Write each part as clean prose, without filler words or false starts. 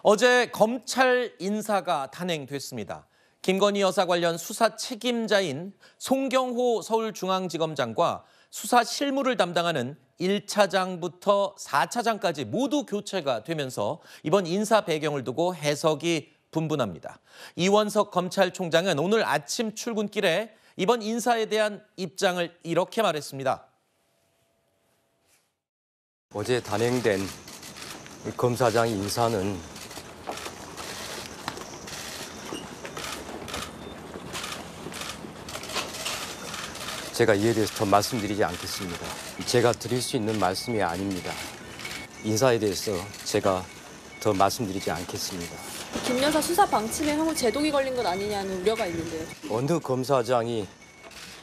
어제 검찰 인사가 단행됐습니다. 김건희 여사 관련 수사 책임자인 송경호 서울중앙지검장과 수사 실무를 담당하는 1차장부터 4차장까지 모두 교체가 되면서 이번 인사 배경을 두고 해석이 분분합니다. 이원석 검찰총장은 오늘 아침 출근길에 이번 인사에 대한 입장을 이렇게 말했습니다. 어제 단행된 검사장 인사는 제가 이에 대해서 더 말씀드리지 않겠습니다. 제가 드릴 수 있는 말씀이 아닙니다. 인사에 대해서 제가 더 말씀드리지 않겠습니다. 김 여사 수사 방침에 향후 제동이 걸린 것 아니냐는 우려가 있는데요. 어느 검사장이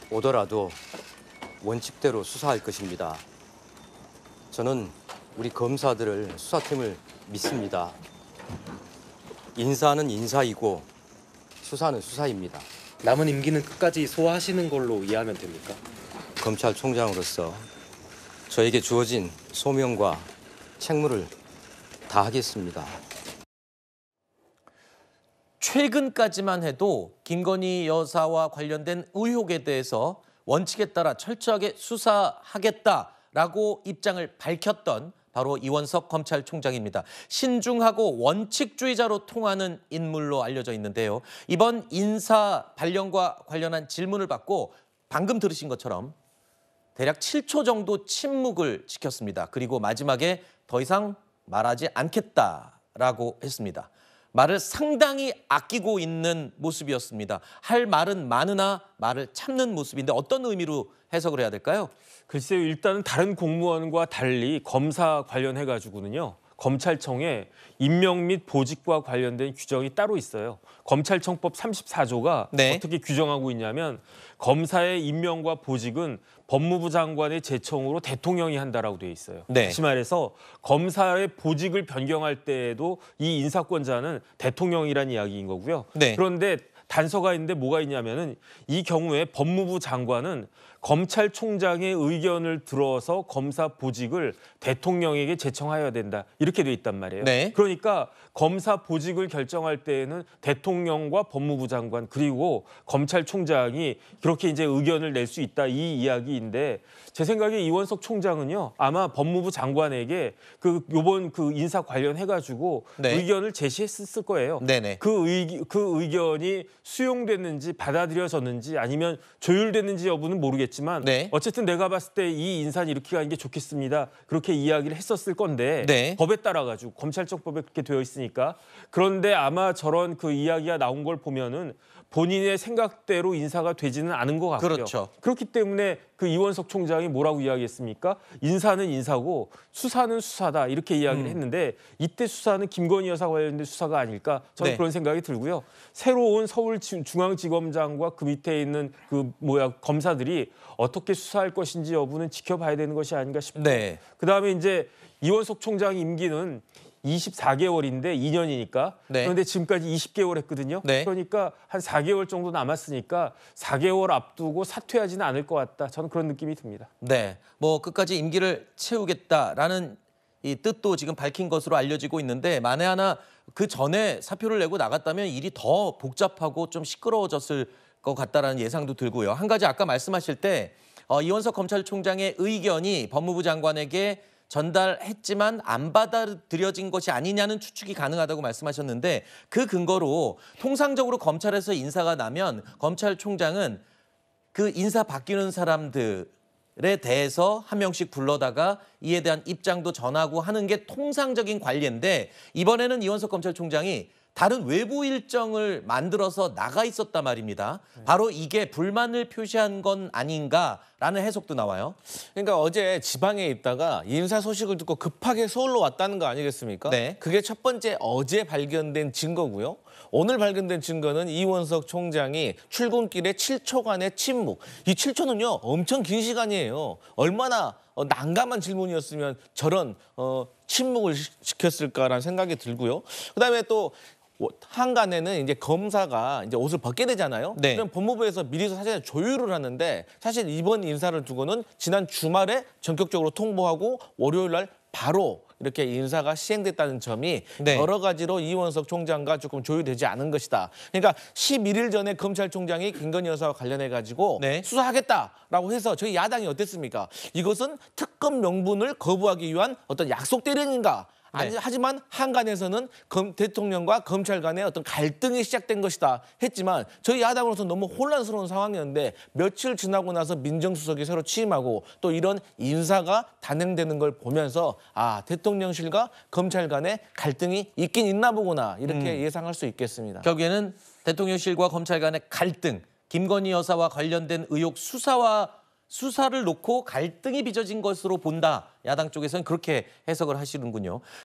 오더라도 원칙대로 수사할 것입니다. 저는 우리 검사들을 수사팀을 믿습니다. 인사는 인사이고 수사는 수사입니다. 남은 임기는 끝까지 소화하시는 걸로 이해하면 됩니까? 검찰총장으로서 저에게 주어진 소명과 책무를 다하겠습니다. 최근까지만 해도 김건희 여사와 관련된 의혹에 대해서 원칙에 따라 철저하게 수사하겠다라고 입장을 밝혔던 바로 이원석 검찰총장입니다. 신중하고 원칙주의자로 통하는 인물로 알려져 있는데요. 이번 인사 발령과 관련한 질문을 받고 방금 들으신 것처럼 대략 7초 정도 침묵을 지켰습니다. 그리고 마지막에 더 이상 말하지 않겠다라고 했습니다. 말을 상당히 아끼고 있는 모습이었습니다. 할 말은 많으나 말을 참는 모습인데 어떤 의미로 해석을 해야 될까요? 글쎄요, 일단은 다른 공무원과 달리 검사 관련해가지고는요. 검찰청에 임명 및 보직과 관련된 규정이 따로 있어요. 검찰청법 34조가 어떻게 규정하고 있냐면 검사의 임명과 보직은 법무부 장관의 제청으로 대통령이 한다라고 돼 있어요. 다시 말해서 검사의 보직을 변경할 때에도 이 인사권자는 대통령이란 이야기인 거고요. 그런데 단서가 있는데 뭐가 있냐면은 이 경우에 법무부 장관은 검찰총장의 의견을 들어서 검사 보직을 대통령에게 제청하여야 된다. 이렇게 돼 있단 말이에요. 그러니까 검사 보직을 결정할 때에는 대통령과 법무부 장관 그리고 검찰총장이 그렇게 이제 의견을 낼 수 있다. 이 이야기인데 제 생각에 이원석 총장은요. 아마 법무부 장관에게 요번 인사 관련해가지고 의견을 제시했을 거예요. 그 의견이 수용됐는지 받아들여졌는지 아니면 조율됐는지 여부는 모르겠지만 어쨌든 내가 봤을 때 이 인사는 이렇게 가는 게 좋겠습니다. 그렇게 이야기를 했었을 건데 법에 따라가지고 검찰청법에 그렇게 되어 있으니까 그런데 아마 저런 이야기가 나온 걸 보면은 본인의 생각대로 인사가 되지는 않은 것 같고요. 그렇기 때문에 이원석 총장이 뭐라고 이야기했습니까? 인사는 인사고 수사는 수사다 이렇게 이야기를 했는데 이때 수사는 김건희 여사 관련된 수사가 아닐까 저는 그런 생각이 들고요. 새로운 서울중앙지검장과 그 밑에 있는 검사들이 어떻게 수사할 것인지 여부는 지켜봐야 되는 것이 아닌가 싶습니다. 그다음에 이제 이원석 총장 임기는 24개월인데 2년이니까 그런데 지금까지 20개월 했거든요. 그러니까 한 4개월 정도 남았으니까 4개월 앞두고 사퇴하지는 않을 것 같다. 저는 그런 느낌이 듭니다. 뭐 끝까지 임기를 채우겠다라는 이 뜻도 지금 밝힌 것으로 알려지고 있는데 만에 하나 그 전에 사표를 내고 나갔다면 일이 더 복잡하고 좀 시끄러워졌을 것 같다라는 예상도 들고요. 한 가지 아까 말씀하실 때 이원석 검찰총장의 의견이 법무부 장관에게 전달했지만 안 받아들여진 것이 아니냐는 추측이 가능하다고 말씀하셨는데 그 근거로 통상적으로 검찰에서 인사가 나면 검찰총장은 그 인사 바뀌는 사람들에 대해서 한 명씩 불러다가 이에 대한 입장도 전하고 하는 게 통상적인 관례인데 이번에는 이원석 검찰총장이 다른 외부 일정을 만들어서 나가 있었단 말입니다. 바로 이게 불만을 표시한 건 아닌가라는 해석도 나와요. 그러니까 어제 지방에 있다가 인사 소식을 듣고 급하게 서울로 왔다는 거 아니겠습니까? 그게 첫 번째 어제 발견된 증거고요. 오늘 발견된 증거는 이원석 총장이 출근길에 7초간의 침묵. 이 7초는요 엄청 긴 시간이에요. 얼마나 난감한 질문이었으면 저런 침묵을 시켰을까라는 생각이 들고요. 그다음에 또 한간에는 이제 검사가 이제 옷을 벗게 되잖아요. 그럼 법무부에서 미리 사실 조율을 하는데 사실 이번 인사를 두고는 지난 주말에 전격적으로 통보하고 월요일 날 바로 이렇게 인사가 시행됐다는 점이 네. 여러 가지로 이원석 총장과 조금 조율되지 않은 것이다. 그러니까 11일 전에 검찰총장이 김건희 여사와 관련해 가지고 네. 수사하겠다라고 해서 저희 야당이 어땠습니까? 이것은 특검 명분을 거부하기 위한 어떤 약속 대련인가? 아니, 네. 하지만 한간에서는 대통령과 검찰 간의 어떤 갈등이 시작된 것이다 했지만 저희 야당으로서 너무 혼란스러운 상황이었는데 며칠 지나고 나서 민정수석이 새로 취임하고 또 이런 인사가 단행되는 걸 보면서 아, 대통령실과 검찰 간의 갈등이 있긴 있나 보구나 이렇게 예상할 수 있겠습니다. 결국에는 대통령실과 검찰 간의 갈등, 김건희 여사와 관련된 의혹 수사를 놓고 갈등이 빚어진 것으로 본다. 야당 쪽에서는 그렇게 해석을 하시는군요.